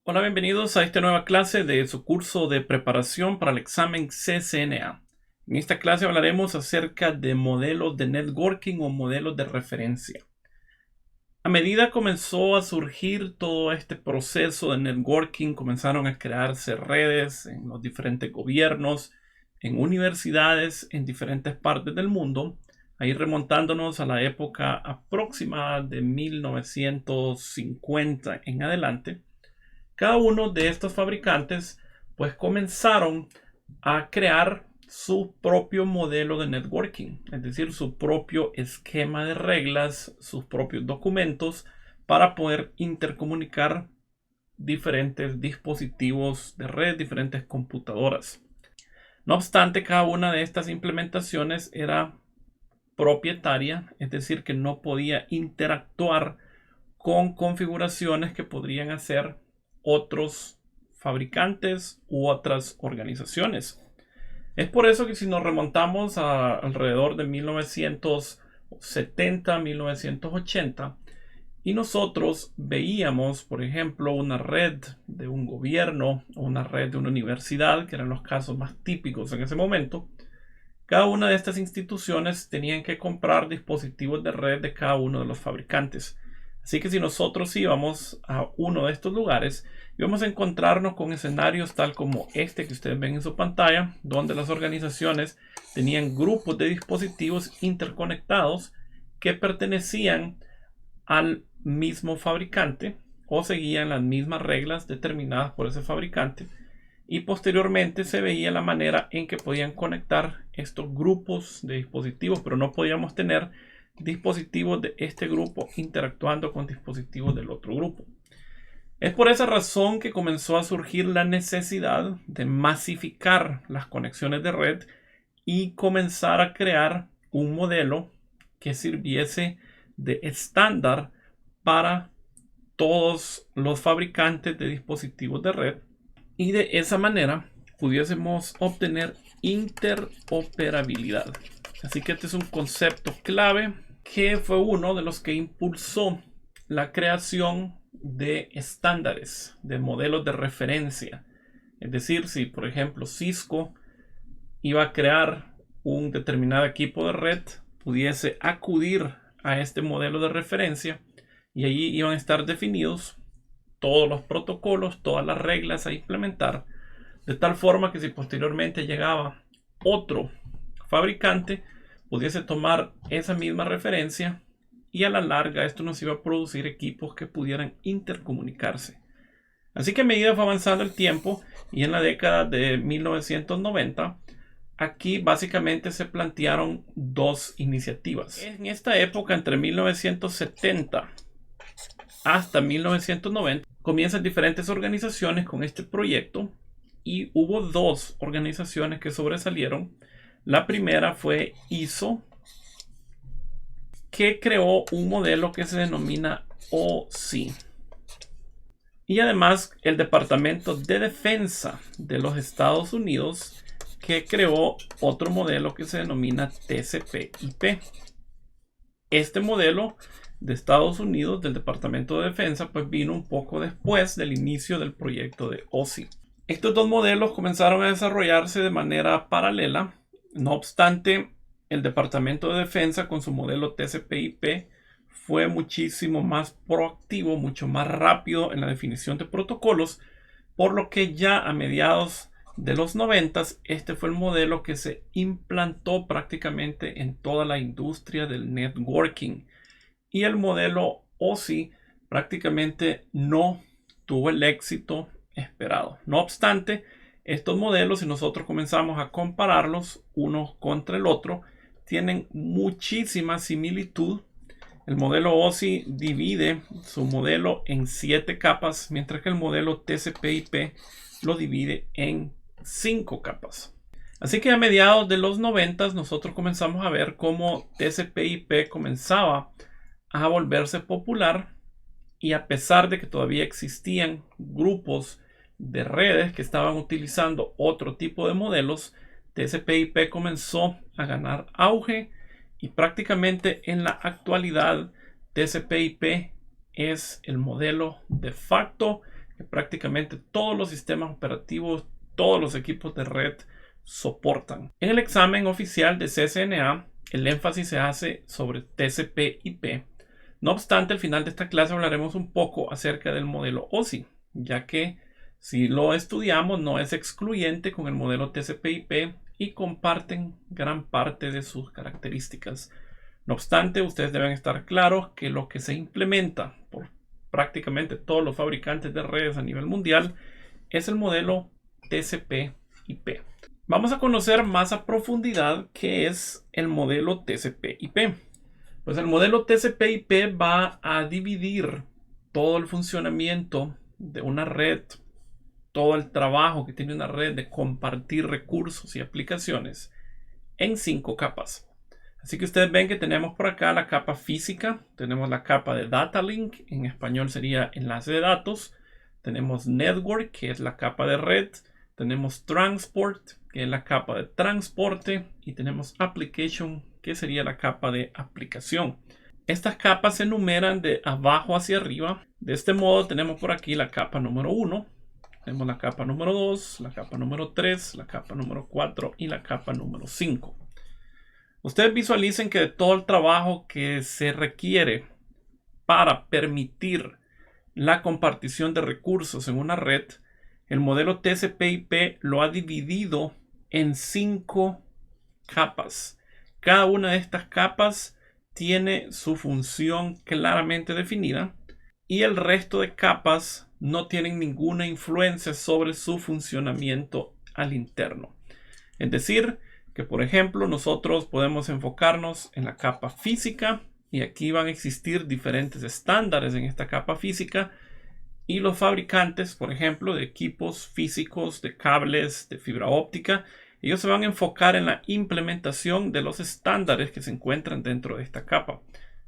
Hola, bienvenidos a esta nueva clase de su curso de preparación para el examen CCNA. En esta clase hablaremos acerca de modelos de networking o modelos de referencia. A medida comenzó a surgir todo este proceso de networking, comenzaron a crearse redes en los diferentes gobiernos, en universidades, en diferentes partes del mundo, ahí remontándonos a la época aproximada de 1950 en adelante. Cada uno de estos fabricantes pues comenzaron a crear su propio modelo de networking, es decir, su propio esquema de reglas, sus propios documentos para poder intercomunicar diferentes dispositivos de red, diferentes computadoras. No obstante, cada una de estas implementaciones era propietaria, es decir, que no podía interactuar con configuraciones que podrían hacer otros fabricantes u otras organizaciones. Es por eso que si nos remontamos a alrededor de 1970, 1980, y nosotros veíamos, por ejemplo, una red de un gobierno o una red de una universidad, que eran los casos más típicos en ese momento, cada una de estas instituciones tenían que comprar dispositivos de red de cada uno de los fabricantes. Así que si nosotros íbamos a uno de estos lugares, íbamos a encontrarnos con escenarios tal como este que ustedes ven en su pantalla, donde las organizaciones tenían grupos de dispositivos interconectados que pertenecían al mismo fabricante o seguían las mismas reglas determinadas por ese fabricante, y posteriormente se veía la manera en que podían conectar estos grupos de dispositivos, pero no podíamos tener dispositivos de este grupo interactuando con dispositivos del otro grupo. Es por esa razón que comenzó a surgir la necesidad de masificar las conexiones de red y comenzar a crear un modelo que sirviese de estándar para todos los fabricantes de dispositivos de red, y de esa manera pudiésemos obtener interoperabilidad. Así que este es un concepto clave que fue uno de los que impulsó la creación de estándares, de modelos de referencia. Es decir, si por ejemplo Cisco iba a crear un determinado equipo de red, pudiese acudir a este modelo de referencia y allí iban a estar definidos todos los protocolos, todas las reglas a implementar, de tal forma que si posteriormente llegaba otro fabricante, pudiese tomar esa misma referencia, y a la larga esto nos iba a producir equipos que pudieran intercomunicarse. Así que a medida fue avanzando el tiempo, y en la década de 1990, aquí básicamente se plantearon dos iniciativas. En esta época, entre 1970 hasta 1990, comienzan diferentes organizaciones con este proyecto, y hubo dos organizaciones que sobresalieron. La primera fue ISO, que creó un modelo que se denomina OSI. Y además el Departamento de Defensa de los Estados Unidos, que creó otro modelo que se denomina TCP/IP. Este modelo de Estados Unidos, del Departamento de Defensa, pues vino un poco después del inicio del proyecto de OSI. Estos dos modelos comenzaron a desarrollarse de manera paralela. No obstante, el Departamento de Defensa con su modelo TCP/IP fue muchísimo más proactivo, mucho más rápido en la definición de protocolos, por lo que ya a mediados de los 90 este fue el modelo que se implantó prácticamente en toda la industria del networking, y el modelo OSI prácticamente no tuvo el éxito esperado. No obstante, estos modelos, si nosotros comenzamos a compararlos uno contra el otro, tienen muchísima similitud. El modelo OSI divide su modelo en 7 capas, mientras que el modelo TCP/IP lo divide en 5 capas. Así que a mediados de los 90 nosotros comenzamos a ver cómo TCP/IP comenzaba a volverse popular, y a pesar de que todavía existían grupos de redes que estaban utilizando otro tipo de modelos, TCP/IP comenzó a ganar auge, y prácticamente en la actualidad TCP/IP es el modelo de facto que prácticamente todos los sistemas operativos, todos los equipos de red soportan. En el examen oficial de CCNA, el énfasis se hace sobre TCP/IP. No obstante, al final de esta clase hablaremos un poco acerca del modelo OSI, ya que si lo estudiamos no es excluyente con el modelo TCP/IP y comparten gran parte de sus características. No obstante, ustedes deben estar claros que lo que se implementa por prácticamente todos los fabricantes de redes a nivel mundial es el modelo TCP/IP. Vamos a conocer más a profundidad qué es el modelo TCP/IP. Pues el modelo TCP/IP va a dividir todo el funcionamiento de una red, todo el trabajo que tiene una red de compartir recursos y aplicaciones en 5 capas. Así que ustedes ven que tenemos por acá la capa física, tenemos la capa de Data Link, en español sería enlace de datos, tenemos Network, que es la capa de red, tenemos Transport, que es la capa de transporte, y tenemos Application, que sería la capa de aplicación. Estas capas se enumeran de abajo hacia arriba. De este modo tenemos por aquí la capa número 1, tenemos la capa número 2, la capa número 3, la capa número 4 y la capa número 5. Ustedes visualicen que de todo el trabajo que se requiere para permitir la compartición de recursos en una red, el modelo TCP/IP lo ha dividido en 5 capas. Cada una de estas capas tiene su función claramente definida y el resto de capas no tienen ninguna influencia sobre su funcionamiento al interno. Es decir, que por ejemplo nosotros podemos enfocarnos en la capa física y aquí van a existir diferentes estándares en esta capa física y los fabricantes, por ejemplo, de equipos físicos, de cables, de fibra óptica, ellos se van a enfocar en la implementación de los estándares que se encuentran dentro de esta capa.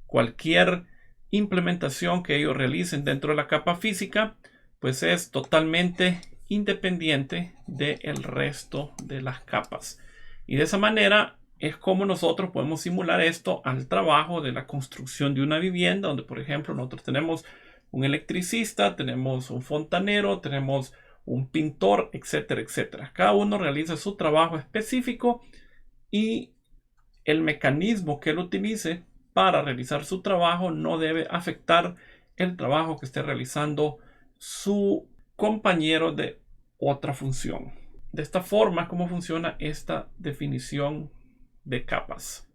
Cualquier implementación que ellos realicen dentro de la capa física pues es totalmente independiente del resto de las capas. Y de esa manera es como nosotros podemos simular esto al trabajo de la construcción de una vivienda, donde por ejemplo nosotros tenemos un electricista, tenemos un fontanero, tenemos un pintor, etcétera, etcétera. Cada uno realiza su trabajo específico y el mecanismo que él utilice para realizar su trabajo no debe afectar el trabajo que esté realizando su compañero de otra función. De esta forma es como funciona esta definición de capas.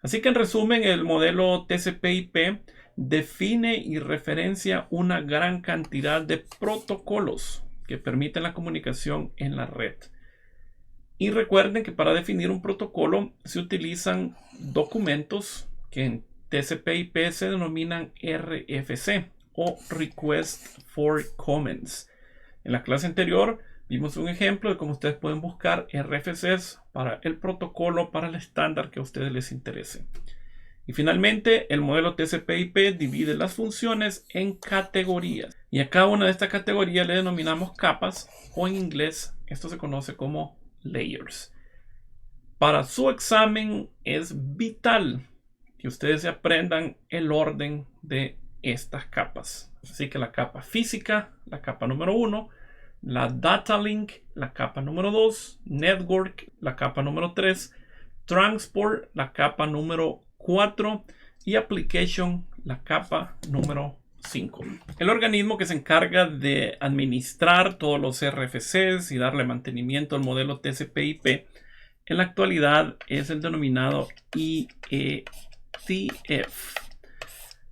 Así que en resumen, el modelo TCP/IP define y referencia una gran cantidad de protocolos que permiten la comunicación en la red. Y recuerden que para definir un protocolo se utilizan documentos que en TCP/IP se denominan RFC o Request for Comments. En la clase anterior vimos un ejemplo de cómo ustedes pueden buscar RFCs para el protocolo, para el estándar que a ustedes les interese. Y finalmente, el modelo TCP/IP divide las funciones en categorías. Y a cada una de estas categorías le denominamos capas, o en inglés esto se conoce como layers. Para su examen es vital que ustedes se aprendan el orden de estas capas. Así que la capa física, la capa número 1, la Data Link, la capa número 2, Network, la capa número 3, Transport, la capa número 4 y Application, la capa número 5. El organismo que se encarga de administrar todos los RFCs y darle mantenimiento al modelo TCP/IP en la actualidad es el denominado IETF.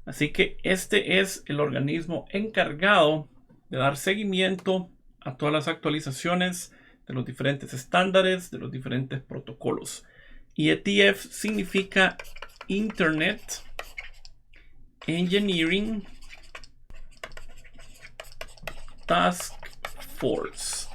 Así que este es el organismo encargado de dar seguimiento a todas las actualizaciones de los diferentes estándares, de los diferentes protocolos. IETF significa Internet Engineering Task Force.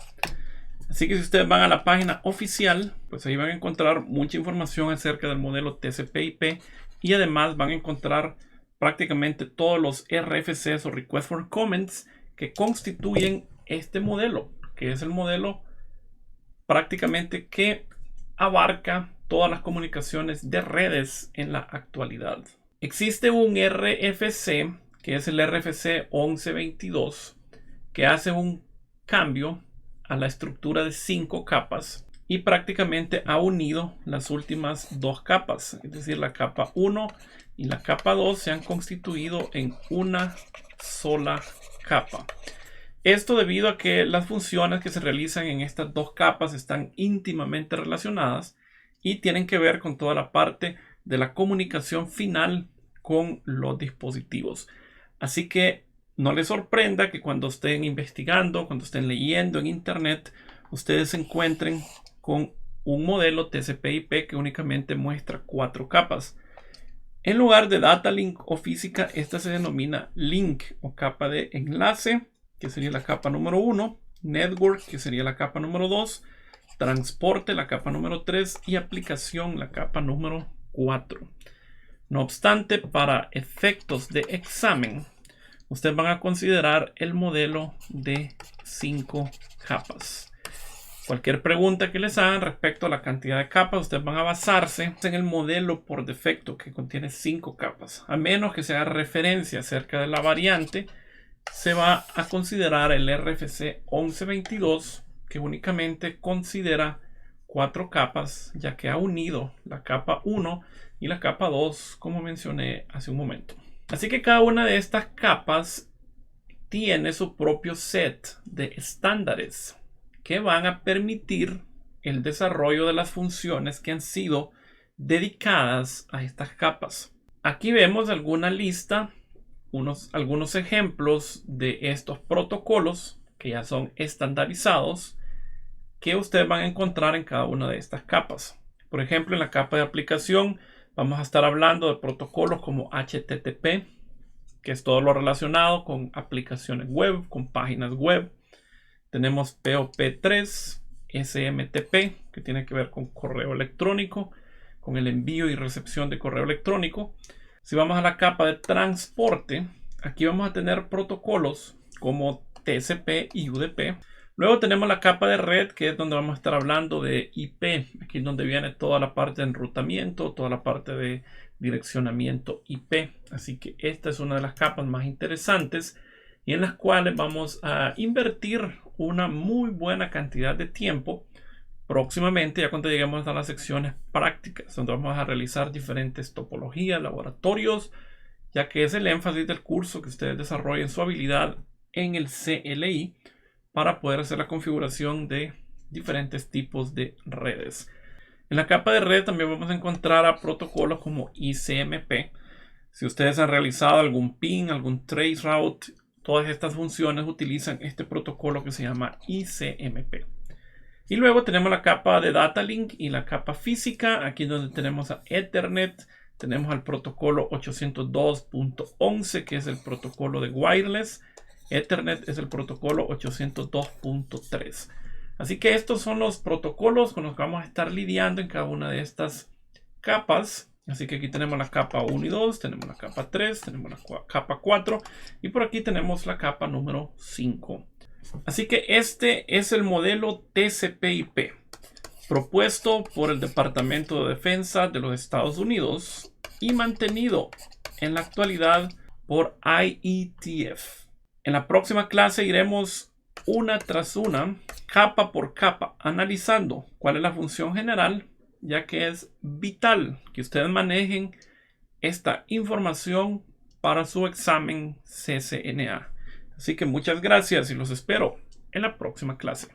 Así que si ustedes van a la página oficial, pues ahí van a encontrar mucha información acerca del modelo TCP/IP y además van a encontrar prácticamente todos los RFCs o Request for Comments que constituyen este modelo, que es el modelo prácticamente que abarca todas las comunicaciones de redes en la actualidad. Existe un RFC, que es el RFC 1122, que hace un cambio a la estructura de 5 capas y prácticamente ha unido las últimas 2 capas, es decir, la capa 1 y la capa 2 se han constituido en una sola capa. Esto debido a que las funciones que se realizan en estas 2 capas están íntimamente relacionadas y tienen que ver con toda la parte de la comunicación final con los dispositivos. Así que no les sorprenda que cuando estén investigando, cuando estén leyendo en internet, ustedes se encuentren con un modelo TCP/IP que únicamente muestra 4 capas. En lugar de data link o física, esta se denomina link o capa de enlace, que sería la capa número 1, network, que sería la capa número 2, transporte, la capa número 3 y aplicación, la capa número 4. No obstante, para efectos de examen, ustedes van a considerar el modelo de 5 capas. Cualquier pregunta que les hagan respecto a la cantidad de capas, ustedes van a basarse en el modelo por defecto que contiene 5 capas. A menos que se haga referencia acerca de la variante, se va a considerar el RFC 1122, que únicamente considera 4 capas, ya que ha unido la capa 1 y la capa 2, como mencioné hace un momento. Así que cada una de estas capas tiene su propio set de estándares que van a permitir el desarrollo de las funciones que han sido dedicadas a estas capas. Aquí vemos alguna lista, algunos ejemplos de estos protocolos que ya son estandarizados que ustedes van a encontrar en cada una de estas capas. Por ejemplo, en la capa de aplicación vamos a estar hablando de protocolos como HTTP, que es todo lo relacionado con aplicaciones web, con páginas web. Tenemos POP3, SMTP, que tiene que ver con correo electrónico, con el envío y recepción de correo electrónico. Si vamos a la capa de transporte, aquí vamos a tener protocolos como TCP y UDP. Luego tenemos la capa de red, que es donde vamos a estar hablando de IP. Aquí es donde viene toda la parte de enrutamiento, toda la parte de direccionamiento IP. Así que esta es una de las capas más interesantes y en las cuales vamos a invertir una muy buena cantidad de tiempo próximamente, ya cuando lleguemos a las secciones prácticas, donde vamos a realizar diferentes topologías, laboratorios, ya que es el énfasis del curso que ustedes desarrollen su habilidad en el CLI para poder hacer la configuración de diferentes tipos de redes. En la capa de red también vamos a encontrar a protocolos como ICMP. Si ustedes han realizado algún PIN, algún traceroute, todas estas funciones utilizan este protocolo que se llama ICMP. Y luego tenemos la capa de data link y la capa física. Aquí es donde tenemos a Ethernet. Tenemos al protocolo 802.11, que es el protocolo de wireless. Ethernet es el protocolo 802.3. Así que estos son los protocolos con los que vamos a estar lidiando en cada una de estas capas. Así que aquí tenemos la capa 1 y 2, tenemos la capa 3, tenemos la capa 4 y por aquí tenemos la capa número 5. Así que este es el modelo TCP/IP propuesto por el Departamento de Defensa de los Estados Unidos y mantenido en la actualidad por IETF. En la próxima clase iremos una tras una, capa por capa, analizando cuál es la función general, ya que es vital que ustedes manejen esta información para su examen CCNA. Así que muchas gracias y los espero en la próxima clase.